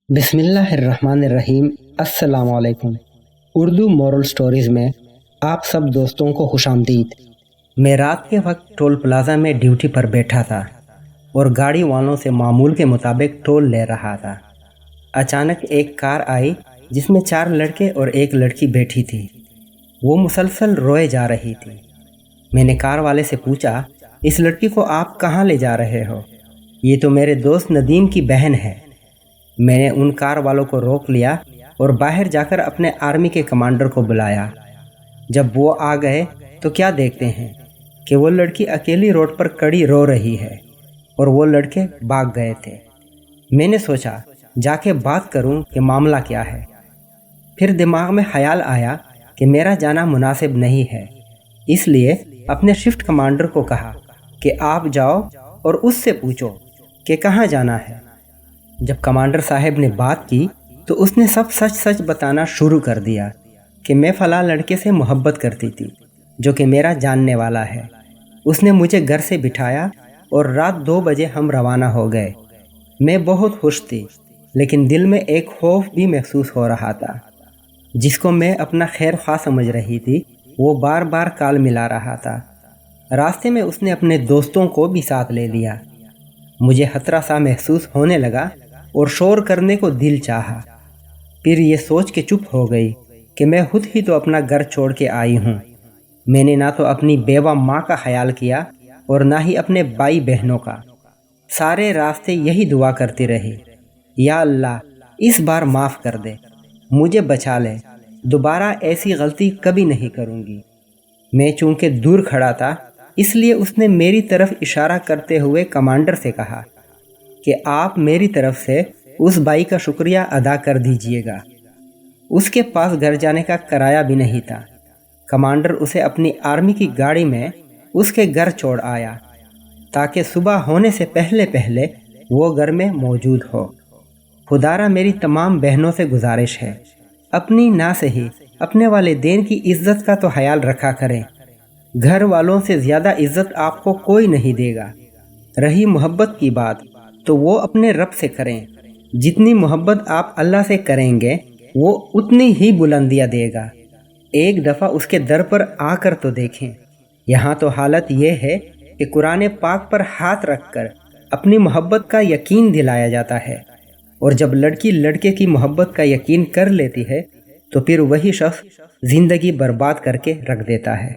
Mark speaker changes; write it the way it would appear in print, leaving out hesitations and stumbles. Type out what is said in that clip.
Speaker 1: بسم اللہ الرحمن الرحیم۔ السلام علیکم۔ اردو مورل سٹوریز میں آپ سب دوستوں کو خوش آمدید۔ میں رات کے وقت ٹول پلازا میں ڈیوٹی پر بیٹھا تھا اور گاڑی والوں سے معمول کے مطابق ٹول لے رہا تھا۔ اچانک ایک کار آئی جس میں 4 لڑکے اور ایک لڑکی بیٹھی تھی۔ وہ مسلسل روئے جا رہی تھی۔ میں نے کار والے سے پوچھا، اس لڑکی کو آپ کہاں لے جا رہے ہو؟ یہ تو میرے دوست ندیم کی بہن ہے۔ میں نے ان کار والوں کو روک لیا اور باہر جا کر اپنے آرمی کے کمانڈر کو بلایا۔ جب وہ آ گئے تو کیا دیکھتے ہیں کہ وہ لڑکی اکیلی روڈ پر کڑی رو رہی ہے اور وہ لڑکے بھاگ گئے تھے۔ میں نے سوچا جا کے بات کروں کہ معاملہ کیا ہے۔ پھر دماغ میں خیال آیا کہ میرا جانا مناسب نہیں ہے، اس لیے اپنے شفٹ کمانڈر کو کہا کہ آپ جاؤ اور اس سے پوچھو کہ کہاں جانا ہے۔ جب کمانڈر صاحب نے بات کی تو اس نے سب سچ بتانا شروع کر دیا کہ میں فلاں لڑکے سے محبت کرتی تھی جو کہ میرا جاننے والا ہے۔ اس نے مجھے گھر سے بٹھایا اور رات 2 بجے ہم روانہ ہو گئے۔ میں بہت خوش تھی، لیکن دل میں ایک خوف بھی محسوس ہو رہا تھا۔ جس کو میں اپنا خیر خواہ سمجھ رہی تھی وہ بار بار کال ملا رہا تھا۔ راستے میں اس نے اپنے دوستوں کو بھی ساتھ لے لیا۔ مجھے خطرہ سا محسوس ہونے لگا اور شور کرنے کو دل چاہا۔ پھر یہ سوچ کے چپ ہو گئی کہ میں خود ہی تو اپنا گھر چھوڑ کے آئی ہوں۔ میں نے نہ تو اپنی بیوہ ماں کا خیال کیا اور نہ ہی اپنے بھائی بہنوں کا۔ سارے راستے یہی دعا کرتی رہی، یا اللہ اس بار معاف کر دے، مجھے بچا لے، دوبارہ ایسی غلطی کبھی نہیں کروں گی۔ میں چونکہ دور کھڑا تھا اس لیے اس نے میری طرف اشارہ کرتے ہوئے کمانڈر سے کہا کہ آپ میری طرف سے اس بھائی کا شکریہ ادا کر دیجئے گا۔ اس کے پاس گھر جانے کا کرایہ بھی نہیں تھا۔ کمانڈر اسے اپنی آرمی کی گاڑی میں اس کے گھر چھوڑ آیا تاکہ صبح ہونے سے پہلے وہ گھر میں موجود ہو۔ خدارا میری تمام بہنوں سے گزارش ہے، اپنی نہ صحیح اپنے والدین کی عزت کا تو خیال رکھا کریں۔ گھر والوں سے زیادہ عزت آپ کو کوئی نہیں دے گا۔ رہی محبت کی بات تو وہ اپنے رب سے کریں۔ جتنی محبت آپ اللہ سے کریں گے وہ اتنی ہی بلندیاں دے گا۔ ایک دفعہ اس کے در پر آ کر تو دیکھیں۔ یہاں تو حالت یہ ہے کہ قرآن پاک پر ہاتھ رکھ کر اپنی محبت کا یقین دلایا جاتا ہے، اور جب لڑکی لڑکے کی محبت کا یقین کر لیتی ہے تو پھر وہی شخص زندگی برباد کر کے رکھ دیتا ہے۔